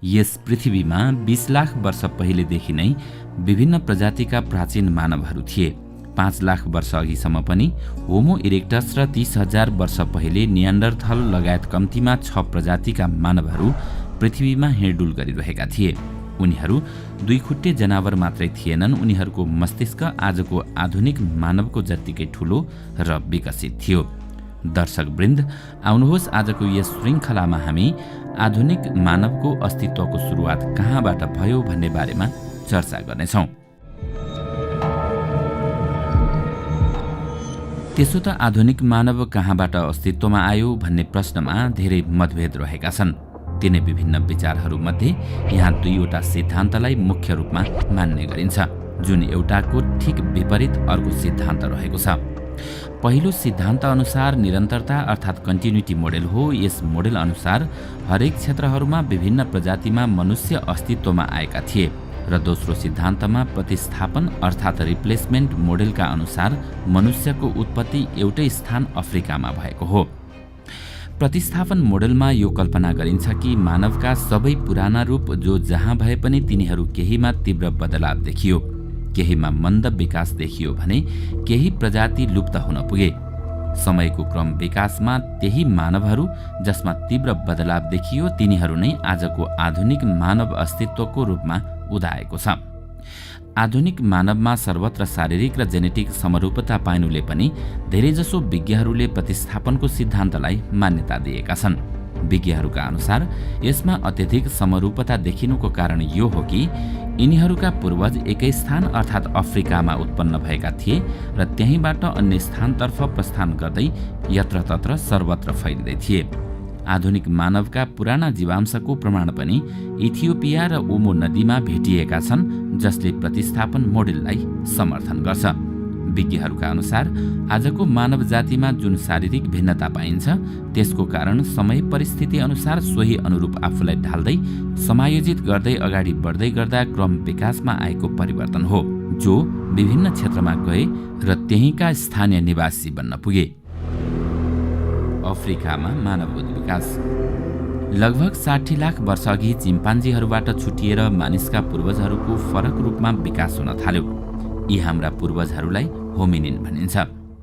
यस पृथ्वीमा 20 लाख वर्ष पहिलेदेखि नै विभिन्न प्रजातिका प्राचीन मानवहरू थिए। 5 लाख वर्ष अघिसम्म पनि होमो इरेक्टस र 30,000 वर्ष पहिले नियान्डरथल लगायत कम्तीमा 6 प्रजातिका मानवहरू पृथ्वीमा हिँडडुल गरिरहेका थिए। उनीहरू दुईखुट्टे जनावर मात्रै थिएनन्, उनीहरूको मस्तिष्क आजको आधुनिक मानवको जत्तिकै ठूलो र विकसित थियो। दर्शकवृन्द, आउनुहोस् आजको यस श्रृङ्खलामा हामी आधुनिक मानवको अस्तित्वको सुरुवात कहाँबाट भयो भन्ने बारेमा चर्चा गर्नेछौँ। त्यसो त आधुनिक मानव कहाँबाट अस्तित्वमा आयो भन्ने प्रश्नमा धेरै मतभेद रहेका छन्। तिनै विभिन्न विचारहरूमध्ये यहाँ दुईवटा सिद्धान्तलाई मुख्य रूपमा मान्ने गरिन्छ, जुन एउटाको ठिक विपरीत अर्को सिद्धान्त रहेको छ। पहिलो सिद्धान्त अनुसार निरन्तरता अर्थात् कन्टिन्युटी मोडेल हो। यस मोडेल अनुसार हरेक क्षेत्रहरूमा विभिन्न प्रजातिमा मनुष्य अस्तित्वमा आएका थिए र दोस्रो सिद्धान्तमा प्रतिस्थापन अर्थात् रिप्लेसमेन्ट मोडेलका अनुसार मनुष्यको उत्पत्ति एउटै स्थान अफ्रिकामा भएको हो। प्रतिस्थापन मोडेलमा यो कल्पना गरिन्छ कि मानवका सबै पुराना रूप जो जहाँ भए पनि तिनीहरू केहीमा तीव्र बदलाव देखियो, केहीमा मन्द विकास देखियो भने केही प्रजाति लुप्त हुन पुगे। समयको क्रम विकासमा त्यही मानवहरू जसमा तीव्र बदलाव देखियो तिनीहरू नै आजको आधुनिक मानव अस्तित्वको रूपमा उदाएको छ। आधुनिक मानवमा सर्वत्र शारीरिक र जेनेटिक समरूपता पाइनुले पनि धेरैजसो विज्ञहरूले प्रतिस्थापनको सिद्धान्तलाई मान्यता दिएका छन्। विज्ञहरूका अनुसार यसमा अत्यधिक समरूपता देखिनुको कारण यो हो कि यिनीहरूका पूर्वज एकै स्थान अर्थात् अफ्रिकामा उत्पन्न भएका थिए र त्यहीँबाट अन्य स्थानतर्फ प्रस्थान गर्दै यत्रतत्र सर्वत्र फैलिँदै थिए। आधुनिक मानवका पुराना जीवांशको प्रमाण पनि इथियोपिया र ओमो नदीमा भेटिएका छन्, जसले प्रतिस्थापन मोडेललाई समर्थन गर्छ। विज्ञहरूका अनुसार आजको मानव जातिमा जुन शारीरिक भिन्नता पाइन्छ त्यसको कारण समय परिस्थिति अनुसार सोही अनुरूप आफूलाई ढाल्दै समायोजित गर्दै अगाडि बढ्दै गर्दा क्रम विकासमा आएको परिवर्तन हो, जो विभिन्न क्षेत्रमा गए र त्यहीँका स्थानीय निवासी बन्न पुगे। अफ्रिकामा मानवको विकास लगभग 60 लाख वर्ष अघि चिम्पान्जीहरूबाट छुटिएर मानिसका पूर्वजहरूको फरक रूपमा विकास हुन थाल्यो। यी हाम्रा पूर्वजहरूलाई होमिनिन भनिन्छ।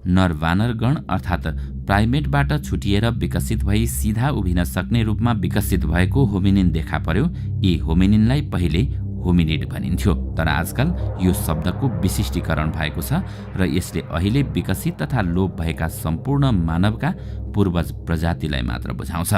नर वानरगण अर्थात् प्राइमेटबाट छुटिएर विकसित भई सिधा उभिन सक्ने रूपमा विकसित भएको होमिनिन देखा पर्यो। यी होमिनिनलाई पहिले होमिनिड भनिन्थ्यो, तर आजकल यो शब्दको विशिष्टीकरण भएको छ र यसले अहिले विकसित तथा लोप भएका सम्पूर्ण मानवका पूर्वज प्रजातिलाई मात्र बुझाउँछ।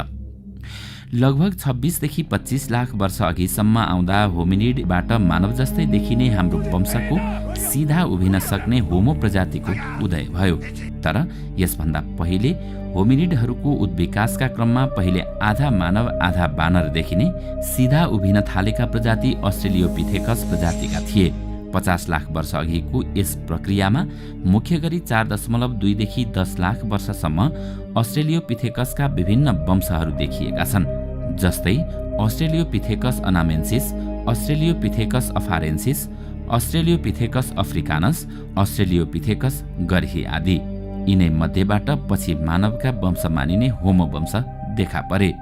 लगभग 26देखि 25 लाख वर्ष अघिसम्म आउँदा होमिनिडबाट मानव जस्तै देखिने हाम्रो वंशको सिधा उभिन सक्ने होमो प्रजातिको उदय भयो। तर यसभन्दा पहिले होमिनिडहरूको उद्विकासका क्रममा पहिले आधा मानव आधा बानर देखिने सिधा उभिन थालेका प्रजाति अस्ट्रेलियोपिथेकस प्रजातिका थिए। 50 लाख वर्ष अघिको यस प्रक्रियामा मुख्य गरी 4.2 देखि 10 लाख वर्षसम्म अस्ट्रेलियोपिथेकसका विभिन्न वंशहरू देखिएका छन्, जस्तै अस्ट्रेलियोपिथेकस अनामेन्सिस, अस्ट्रेलियोपिथेकस अफारेन्सिस, अस्ट्रेलियोपिथेकस अफ्रिकानस, अस्ट्रेलियोपिथेकस गर्ही आदि। यिनै मध्येबाट पछि मानवका वंश मानिने होमो वंश देखा परे।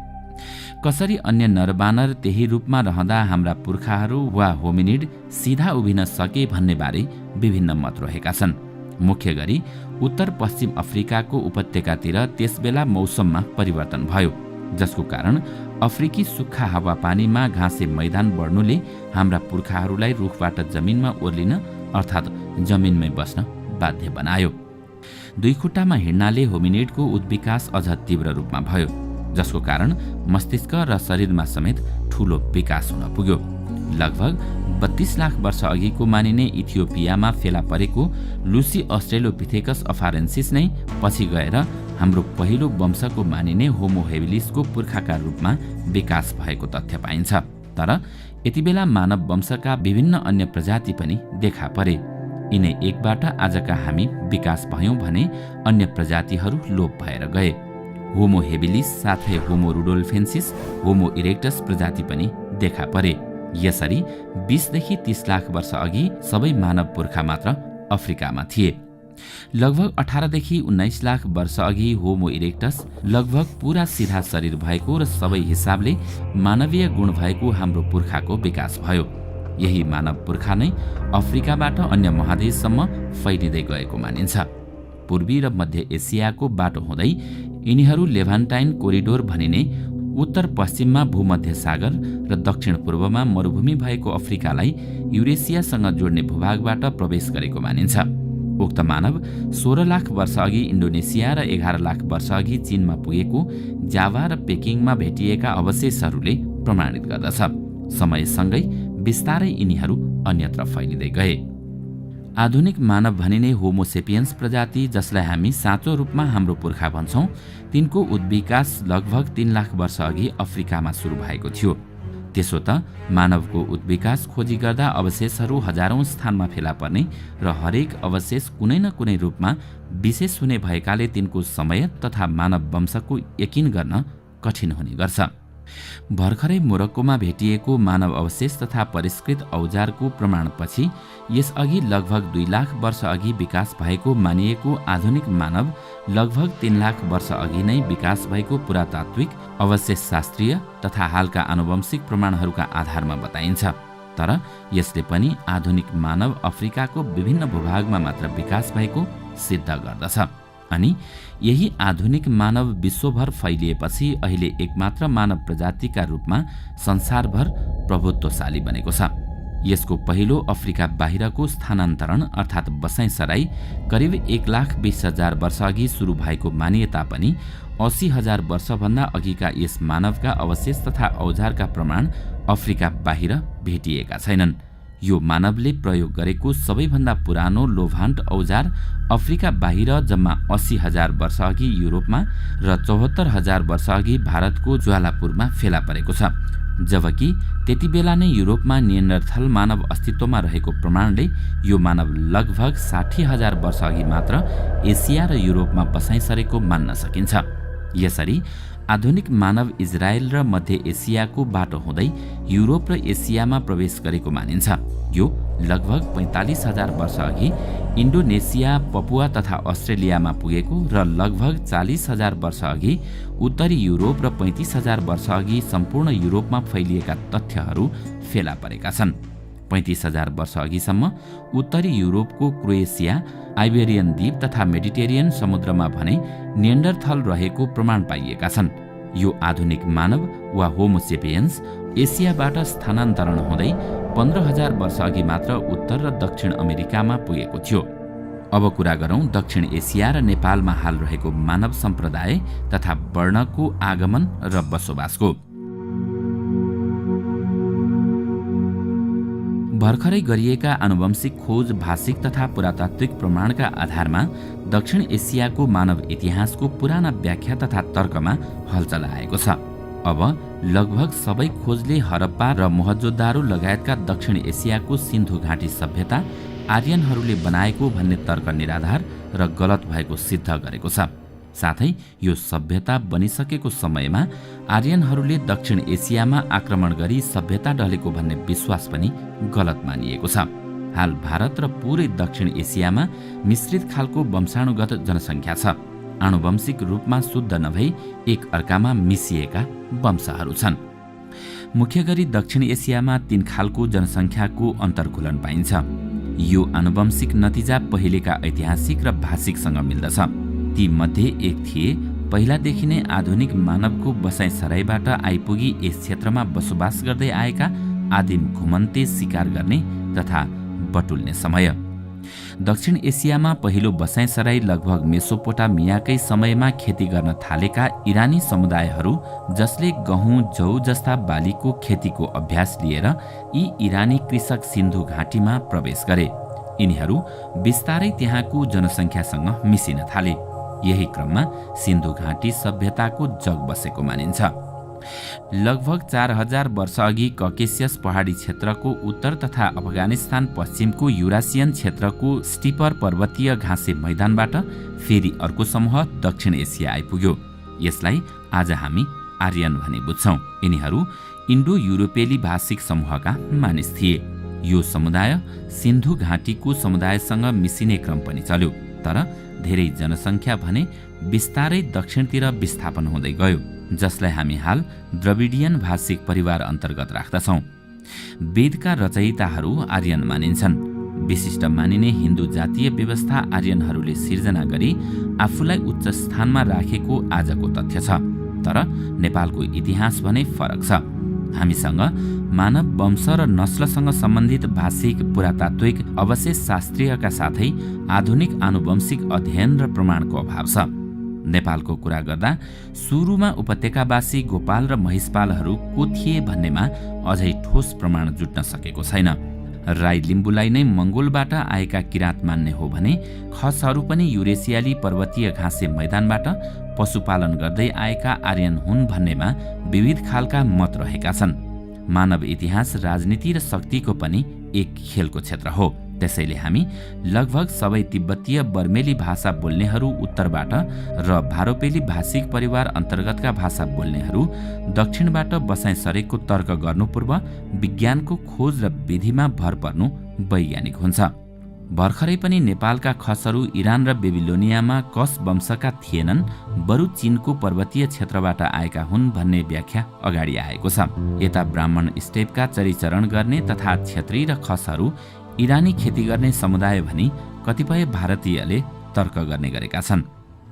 कसरी अन्य नरबानर त्यही रूपमा रहँदा हाम्रा पुर्खाहरू वा होमिनिड सिधा उभिन सके भन्ने बारे विभिन्न मत रहेका छन्। मुख्य गरी उत्तर पश्चिम अफ्रिकाको उपत्यकातिर त्यसबेला मौसममा परिवर्तन भयो, जसको कारण अफ्रिकी सुक्खा हावापानीमा घाँसे मैदान बढ्नुले हाम्रा पुर्खाहरूलाई रुखबाट जमिनमा ओर्लिन अर्थात् जमिनमै बस्न बाध्य बनायो। दुई खुट्टामा हिँड्नाले होमिनिडको उद्विकास अझ तीव्र रूपमा भयो, जसको कारण मस्तिष्क र शरीरमा समेत ठूलो विकास हुन पुग्यो। लगभग 32 लाख वर्ष अघिको मानिने इथियोपियामा फेला परेको लुसी अस्ट्रेलोपिथेकस अफारेन्सिस नै पछि गएर हाम्रो पहिलो वंशको मानिने होमो हेबिलिसको पुर्खाका रूपमा विकास भएको तथ्य पाइन्छ। तर यतिबेला मानव वंशका विभिन्न अन्य प्रजाति पनि देखा परे। यिनै एकबाट आजका हामी विकास भयौं भने अन्य प्रजातिहरू लोप भएर गए। होमो हेबिलिस साथै होमो रुडोल्फेन्सिस, होमो इरेक्टस प्रजाति पनि देखा परे। यसरी 20 देखि 30 लाख वर्ष अघि सबै मानव पुर्खा मात्र अफ्रिकामा थिए। लगभग 18 देखि 19 लाख वर्ष अघि होमो इरेक्टस लगभग पूरा सिधा शरीर भएको र सबै हिसाबले मानवीय गुण भएको हाम्रो पुर्खाको विकास भयो। यही मानव पुर्खा नै अफ्रिकाबाट अन्य महादेशसम्म फैलिँदै गएको मानिन्छ। पूर्वी र मध्य एसियाको बाटो हुँदै यिनीहरू लेभान्टाइन कोरिडोर भनिने उत्तर पश्चिममा भूमध्य सागर र दक्षिण पूर्वमा मरुभूमि भएको अफ्रिकालाई युरेसियासँग जोड्ने भूभागबाट प्रवेश गरेको मानिन्छ। उक्त मानव 16 लाख वर्ष अघि इन्डोनेसिया र 11 लाख वर्ष अघि चीनमा पुगेको जावा र पेकिङमा भेटिएका अवशेषहरूले प्रमाणित गर्दछ। समयसँगै बिस्तारै यिनीहरू अन्यत्र फैलिँदै गए। आधुनिक मानव भनिने होमोसेपियन्स प्रजाति, जसलाई हामी साँचो रूपमा हाम्रो पुर्खा भन्छौं, तिनको उद्विकास लगभग 3 लाख वर्ष अघि अफ्रिकामा सुरु भएको थियो। त्यसो त मानवको उद्विकास खोजी गर्दा अवशेषहरू हजारौं स्थानमा फेला पर्ने र हरेक अवशेष कुनै न कुनै रूपमा विशेष हुने भएकाले तिनको समय तथा मानव वंशको यकिन गर्न कठिन हुने गर्छ। भर्खरै मोरक्कोमा भेटिएको मानव अवशेष तथा परिष्कृत औजारको प्रमाणपछि यसअघि लगभग 2 लाख वर्ष अघि विकास भएको मानिएको आधुनिक मानव लगभग 3 लाख वर्ष अघि नै विकास भएको पुरातात्विक, अवशेषशास्त्रीय तथा हालका आनुवंशिक प्रमाणहरूका आधारमा बताइन्छ। तर यसले पनि आधुनिक मानव अफ्रिकाको विभिन्न भूभागमा मात्र विकास भएको सिद्ध गर्दछ। अनि यही आधुनिक मानव विश्वभर फैलिएपछि अहिले एकमात्र मानव प्रजातिका रूपमा संसारभर प्रभुत्वशाली बनेको छ। यसको पहिलो अफ्रिका बाहिरको स्थानान्तरण अर्थात् बसाइसराई करिब 1,20,000 वर्ष अघि सुरु भएको मानिए तापनि 80,000 वर्षभन्दा अघिका यस मानवका अवशेष तथा औजारका प्रमाण अफ्रिका बाहिर भेटिएका छैनन्। यो मानवले प्रयोग गरेको सबैभन्दा पुरानो लोभान्ट औजार अफ्रिका बाहिर जम्मा 80,000 वर्ष अघि युरोपमा र 74,000 वर्ष अघि भारतको ज्वालापुरमा फेला परेको छ। जबकि त्यति बेला नै युरोपमा निएन्डरथल मानव अस्तित्वमा रहेको प्रमाणले यो मानव लगभग 60,000 वर्ष अघि मात्र एसिया र युरोपमा बसाइ सरेको मान्न सकिन्छ। यसरी आधुनिक मानव इजरायल र मध्य एसियाको बाटो हुँदै युरोप र एसियामा प्रवेश गरेको मानिन्छ। यो लगभग 45,000 वर्ष अघि इन्डोनेसिया, पपुवा तथा अस्ट्रेलियामा पुगेको र लगभग 40,000 वर्ष अघि उत्तरी युरोप र 35,000 वर्ष अघि सम्पूर्ण युरोपमा फैलिएका तथ्यहरू फेला परेका छन्। 35,000 वर्ष अघिसम्म उत्तरी युरोपको क्रोएसिया, आइबेरियन द्वीप तथा मेडिटेरियन समुद्रमा भने निएन्डरथल रहेको प्रमाण पाइएका छन्। यो आधुनिक मानव वा होमोसेपियन्स एसियाबाट स्थानान्तरण हुँदै 15,000 वर्ष अघि मात्र उत्तर र दक्षिण अमेरिकामा पुगेको थियो। अब कुरा गरौँ दक्षिण एसिया र नेपालमा हाल रहेको मानव सम्प्रदाय तथा वर्णको आगमन र बसोबासको। भर्खरै गरिएका आनुवंशिक खोज, भाषिक तथा पुरातात्विक प्रमाणका आधारमा दक्षिण एसियाको मानव इतिहासको पुराना व्याख्या तथा तर्कमा हलचल आएको छ। अब लगभग सबै खोजले हरप्पा र मोहनजोदारो लगायतका दक्षिण एसियाको सिन्धु घाटी सभ्यता आर्यनहरूले बनाएको भन्ने तर्क निराधार र गलत भएको सिद्ध गरेको छ। साथै यो सभ्यता बनिसकेको समयमा आर्यनहरूले दक्षिण एसियामा आक्रमण गरी सभ्यता ढलेको भन्ने विश्वास पनि गलत मानिएको छ। हाल भारत र पूरै दक्षिण एसियामा मिश्रित खालको वंशाणुगत जनसङ्ख्या छ। आनुवंशिक रूपमा शुद्ध नभई एक अर्कामा मिसिएका वंशहरू छन्। मुख्य गरी दक्षिण एसियामा 3 खालको जनसङ्ख्याको अन्तर्घुलन पाइन्छ। यो आनुवंशिक नतिजा पहिलेका ऐतिहासिक र भाषिकसँग मिल्दछ। ती मध्ये एक थिए पहिलादेखि नै आधुनिक मानवको बसाइसराईबाट आइपुगी यस क्षेत्रमा बसोबास गर्दै आएका आदिम घुमन्ते शिकार गर्ने तथा बटुल्ने समय। दक्षिण एसियामा पहिलो बसाइसराई लगभग मेसोपोटामियाकै समयमा खेती गर्न थालेका इरानी समुदायहरू, जसले गहुँ, जौ जस्ता बालीको खेतीको अभ्यास लिएर यी इरानी कृषक सिन्धु घाटीमा प्रवेश गरे। यिनीहरू बिस्तारै त्यहाँको जनसङ्ख्यासँग मिसिन थाले। यही क्रममा सिन्धु घाटी सभ्यताको जग बसेको मानिन्छ। लगभग 4,000 वर्ष अघि ककेसियस पहाडी क्षेत्रको उत्तर तथा अफगानिस्तान पश्चिमको युरासियन क्षेत्रको स्टिपर पर्वतीय घाँसे मैदानबाट फेरि अर्को समूह दक्षिण एसिया आइपुग्यो। यसलाई आज हामी आर्यन भनी बुझ्छौं। यिनीहरू इन्डो युरोपेली भाषिक समूहका मानिस थिए। यो समुदाय सिन्धु घाटीको समुदायसँग मिसिने क्रम पनि चल्यो। तर धेरै जनसङ्ख्या भने बिस्तारै दक्षिणतिर विस्थापन हुँदै गयो, जसलाई हामी हाल द्रविडियन भाषिक परिवार अन्तर्गत राख्दछौँ। वेदका रचयिताहरू आर्यन मानिन्छन्। विशिष्ट मानिने हिन्दू जातीय व्यवस्था आर्यनहरूले सिर्जना गरी आफूलाई उच्च स्थानमा राखेको आजको तथ्य छ। तर नेपालको इतिहास भने फरक छ। हामीसँग मानव वंश र नस्लसँग सम्बन्धित भाषिक पुरातात्विक अवशेष शास्त्रीयका साथै आधुनिक आनुवंशिक अध्ययन र प्रमाणको अभाव छ। नेपालको कुरा गर्दा सुरुमा उपत्यकावासी गोपाल र महिषपालहरू को थिए भन्नेमा अझै ठोस प्रमाण जुट्न सकेको छैन। राई लिम्बूलाई नै मंगोलबाट आएका किराँत मान्ने हो भने खसहरू पनि युरेसियाली पर्वतीय घाँसे मैदानबाट पशुपालन गर्दै आएका आर्यन हुन् भन्नेमा विविध खालका मत रहेका छन्। मानव इतिहास राजनीति र शक्तिको पनि एक खेलको क्षेत्र हो। त्यसैले हामी लगभग सबै तिब्बतीय बर्मेली भाषा बोल्नेहरू उत्तरबाट र भारोपेली भाषिक परिवार अन्तर्गतका भाषा बोल्नेहरू दक्षिणबाट बसाइ सरेको तर्क गर्नु पूर्व विज्ञानको खोज र विधिमा भर पर्नु वैज्ञानिक हुन्छ। भर्खरै पनि नेपालका खसहरू इरान र बेबिलोनियामा कस वंशका थिएनन्, बरु चीनको पर्वतीय क्षेत्रबाट आएका हुन् भन्ने व्याख्या अगाडि आएको छ। यता ब्राह्मण स्टेपका चरिचरण गर्ने तथा क्षेत्री र खसहरू इरानी खेती गर्ने समुदाय भनी कतिपय भारतीयले तर्क गर्ने गरेका छन्।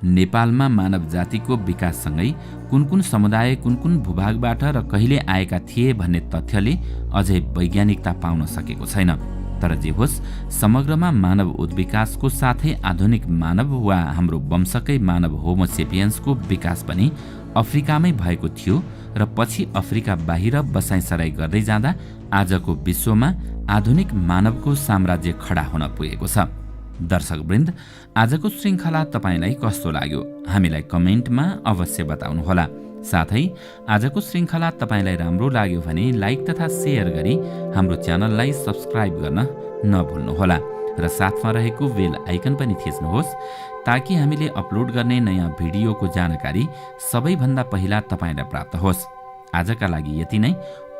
नेपालमा मानव जातिको विकाससँगै कुन कुन समुदाय कुन कुन भूभागबाट र कहिले आएका थिए भन्ने तथ्यले अझै वैज्ञानिकता पाउन सकेको छैन। तर जे होस्, समग्रमा मानव उद्विकासको साथै आधुनिक मानव वा हाम्रो वंशकै मानव होमोसेपियन्सको विकास पनि अफ्रिकामै भएको थियो र पछि अफ्रिका बाहिर बसाइसराई गर्दै जाँदा आजको विश्वमा आधुनिक मानवको साम्राज्य खडा हुन पुगेको छ। दर्शकवृन्द, आजको श्रृङ्खला तपाईलाई कस्तो लाग्यो हामीलाई कमेन्टमा अवश्य बताउनुहोला। साथै आजको श्रृङ्खला तपाईलाई राम्रो लाग्यो भने लाइक तथा सेयर गरी हाम्रो च्यानललाई सब्स्क्राइब गर्न नभुल्नुहोला र साथमा रहेको बेल आइकन पनि थिच्नुहोस् ताकि हामीले अपलोड गर्ने नयाँ भिडियोको जानकारी सबैभन्दा पहिला तपाईलाई प्राप्त होस्। आजका लागि यति नै।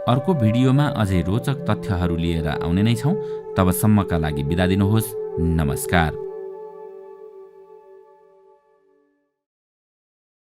अर्को भिडियोमा अझै रोचक तथ्यहरू लिएर आउने नै छौँ। तबसम्मका लागि बिदा दिनुहोस्। नमस्कार।